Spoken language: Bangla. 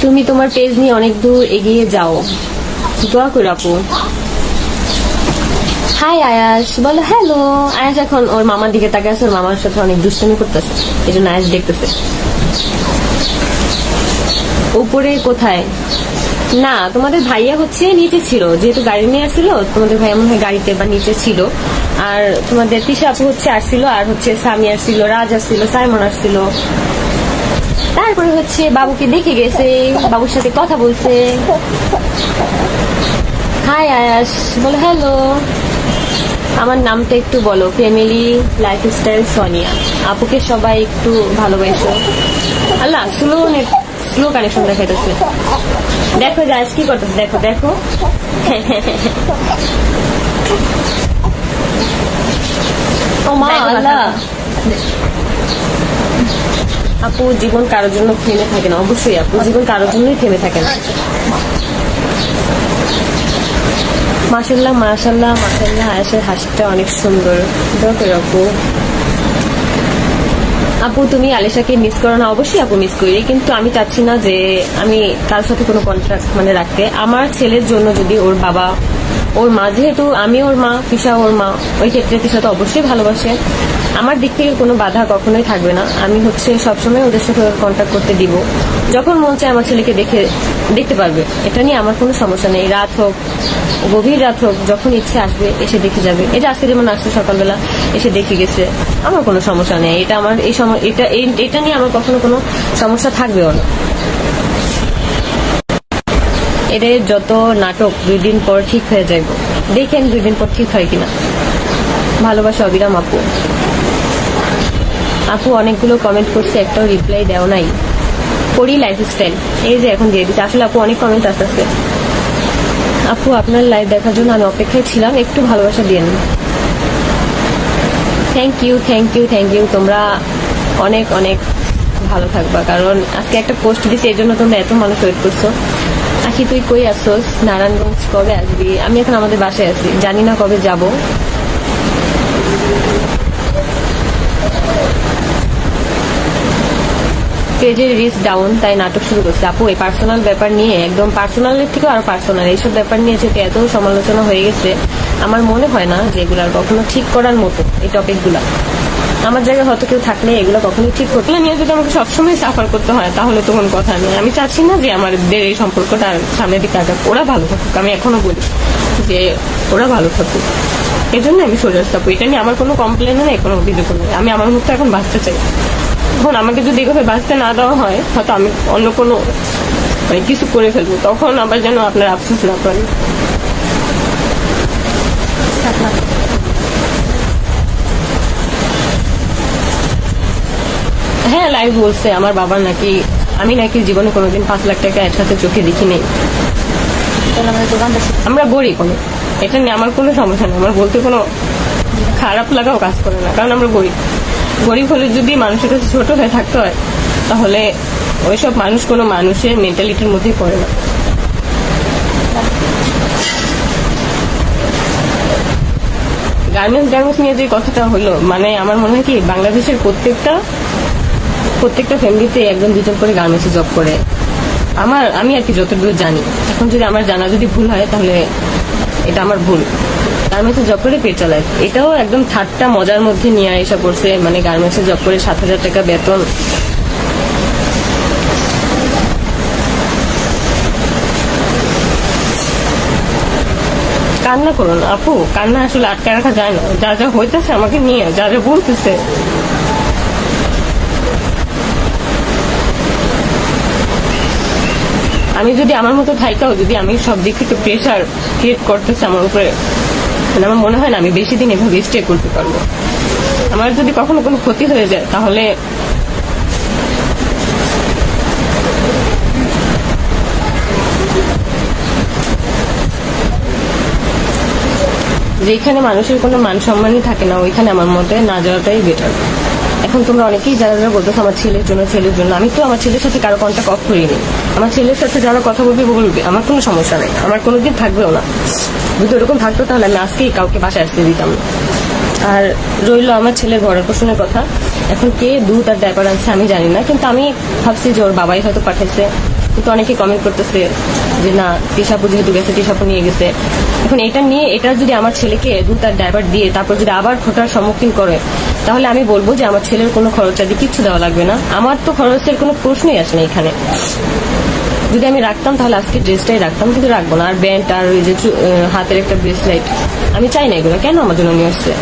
তুমি তোমার পেজ নিয়ে অনেক দূর এগিয়ে যাও, দোয়া করো আপু। হাই আয়াস, বলো হ্যালো। আয়াস এখন ওর মামার দিকে তাকিয়ে আছে, ওর মামার সাথে অনেক দুষ্টামি করতেছে, এই জন্য আয়াস দেখতেছে। উপরে কোথায়? না, তোমাদের ভাইয়া হচ্ছে নিচে ছিল, যেহেতু গাড়ি নিয়ে আসছিল, তোমাদের ভাইয়া মনে হয় গাড়িতে বা নিচে ছিল। আর তোমাদের তিশা আপু হচ্ছে আসছিল, আর হচ্ছে সামি আসছিল, রাজ আসছিল, সাইমন আসছিল। তারপরে হচ্ছে বাবুকে দেখে গেছে, বাবুর সাথে কথা বলছে। হাই আয়াস, বলো হ্যালো। আমার নামটা একটু বলো। Family lifestyle Sonia. আপুকে সবাই একটু ভালোবাসো। আল্লাহ, স্লো কানেকশন দেখাইতেছে। দেখো আয়াস কি করতেছে, দেখো দেখো। ও মা আল্লাহ। আপু জীবন কারোর জন্য থেমে থাকে না। অবশ্যই আপু জীবন কারোর জন্যই থেমে থাকে না। মাশাআল্লাহ মাশাআল্লাহ মাশাআল্লাহ, আয়েশার হাসিটা অনেক সুন্দর। আপু আপু তুমি আলিশাকে মিস করো না? অবশ্যই আপু মিস করি, কিন্তু আমি চাচ্ছি না যে আমি কারোর সাথে কোনো কন্ট্রাক্ট রাখতে। আমার ছেলের জন্য যদি ওর বাবা ওর মা, যেহেতু আমি ওর মা, তিশা ওর মা, ওই ক্ষেত্রে তিশা তো অবশ্যই ভালোবাসে। আমার দিক থেকে কোনো বাধা কখনোই থাকবে না। আমি হচ্ছে সবসময় ওদের সাথে কন্ট্যাক্ট করতে দিব। যখন মন চায় আমার ছেলেকে দেখতে পারবে, এটা নিয়ে আমার কোনো সমস্যা নেই। রাত হোক, গভীর রাত হোক, যখন ইচ্ছে আসবে এসে দেখে যাবে। এটা আজকে যেমন আসছে সকালবেলা এসে দেখে গেছে, আমার কোনো সমস্যা নেই। এটা আমার এটা নিয়ে আমার কখনো কোনো সমস্যা থাকবেও না। এদের যত নাটক 2 দিন পর ঠিক হয়ে যাইব, দেখেন 2 দিন পর ঠিক হয় কিনা। ভালোবাসা অবিরাম আপু। আপু অনেকগুলো কমেন্ট করছে, একটাও রিপ্লাই দেও নাই। করি লাইফস্টাইল, এই যে এখন দিয়ে দিচ্ছে। আসলে আপু অনেক কমেন্ট আসতেছে। আপু আপনার লাইভ দেখার জন্য আমি অপেক্ষায় ছিলাম, একটু ভালোবাসা দিন। Thank you thank you thank you. তোমরা অনেক অনেক ভালো থাকবা, কারণ আজকে একটা পোস্ট দিচ্ছি, এই জন্য তোমরা এত মানুষ ওয়েট করছো। আখি তুই কই আসছোস? নারায়ণগঞ্জ। কবে আসবি? আমি এখন আমাদের বাসায় আছি, জানি না কবে যাব। পেজের রিচ ডাউন, তাই নাটক শুরু করছে। আপু এই পার্সোনাল ব্যাপার নিয়ে, একদম পার্সোনালের থেকে আরো পার্সোনাল এইসব ব্যাপার নিয়ে যেহেতু এত সমালোচনা হয়ে গেছে, আমার মনে হয় না যে এগুলার কখনো ঠিক করার মতো। এই টপিকগুলা আমার জায়গায় হয়তো কেউ থাকলে এগুলো কখনোই ঠিক করতে নিয়ে যদি আমাকে সবসময় সাফার করতে হয়, তাহলে তো কোনো কথা নেই। আমি চাচ্ছি না যে আমাদের এই সম্পর্কটা সামনের দিকে আগাক। ওরা ভালো থাকুক, আমি এখনো বলি যে ওরা ভালো থাকুক, এই জন্য আমি সরে আসতে। এটা নিয়ে আমার কোনো কমপ্লেনও নেই, কোনো অভিযোগ নেই। আমি আমার মুখটা এখন বাঁচতে চাই। এখন আমাকে যদি এভাবে বাঁচতে না দেওয়া হয়, হয়তো আমি অন্য কোনো কিছু করে ফেলবো, তখন আবার যেন আপনার আফসোস না করেন। হ্যাঁ, লাইভ বলছে আমার বাবার নাকি, আমি নাকি জীবনে কোনোদিন 5 লাখ টাকা একসাথে চোখে দেখি নেই। আমরা গরিব, এটা নিয়ে আমার কোনো সমস্যা নেই। আমার বলতে কোনো খারাপ লাগাও কাজ করে না, কারণ আমরা গরিব। গরিব হলে যদি মানুষের কাছে ছোট হয়ে থাকতে হয়, তাহলে ওইসব মানুষ কোনো মানুষের মেন্টালিটির মধ্যেই পড়ে না। গার্মেন্টস নিয়ে যে কথাটা হলো, আমার মনে হয় কি, বাংলাদেশের প্রত্যেকটা ফ্যামিলিতে 1-2 করে গার্মেন্টসে জব করে। আমি আর কি যতদূর জানি, এখন যদি আমার জানা যদি ভুল হয়, তাহলে এটা আমার ভুল। গার্মেন্টসে জব করে পেট চালায়, এটাও একদম ঠাট্টা মজার মধ্যে নিয়ে এসে পড়ছে। গার্মেন্টসে জব করে 7,000 টাকা বেতন। কান্না করুন আপু, কান্না আসলে আটকে রাখা যায় না। যা যা হইতেছে আমাকে নিয়ে, যা যা বলতেছে, আমি যদি আমার মতো থাইকাও যদি আমি সব দিক থেকে প্রেশার ক্রিয়েট করতেছে আমার উপরে, আমার মনে হয় না আমি বেশি দিন এভাবে স্টে করতে পারবো। আমার যদি কখনো কোনো ক্ষতি হয়ে যায়, তাহলে যেখানে মানুষের কোনো মান সম্মানই থাকে না, ওইখানে আমার মতে না যাওয়াটাই বেটার। এখন তোমরা অনেকেই যারা যারা বলতেছো আমার ছেলের জন্য, আমি তো আমার ছেলের সাথে কারো কন্ট্যাক্ট অফ করিনি। আমার ছেলের সাথে যারা কথা বলবে, আমার কোনো সমস্যা নেই, আমার কোনোদিন থাকবেও না। যদি ওরকম থাকতো তাহলে আমি আজকেই কাউকে বাসায় আসতে দিতাম না। আর রইল আমার ছেলের ভরণ পোষণের কথা, এখন কে দুধ আর ডাইপার আনছে আমি জানি না, কিন্তু আমি ভাবছি যে ওর বাবাই হয়তো পাঠাইছে। কিন্তু অনেকে কমেন্ট করতেছে যে না টিশাপু যেহেতু গেছে টিশাপু নিয়ে গেছে। এখন এটা যদি আমার ছেলেকে তার ড্রাইভার দিয়ে তারপর যদি আবার খোটার সম্মুখীন করে, তাহলে আমি বলবো যে আমার ছেলের কোনো খরচাদি কিচ্ছু দেওয়া লাগবে না। আমার তো খরচের কোনো প্রশ্নই আসে না এখানে। যদি আমি রাখতাম তাহলে আজকে ড্রেসটাই রাখতাম, কিন্তু রাখবো না। আর ব্যান্ড আর ওই যে হাতের একটা ব্রেসলেট আমি চাই না, এগুলো কেন আমার জন্য নিয়ে আসছে।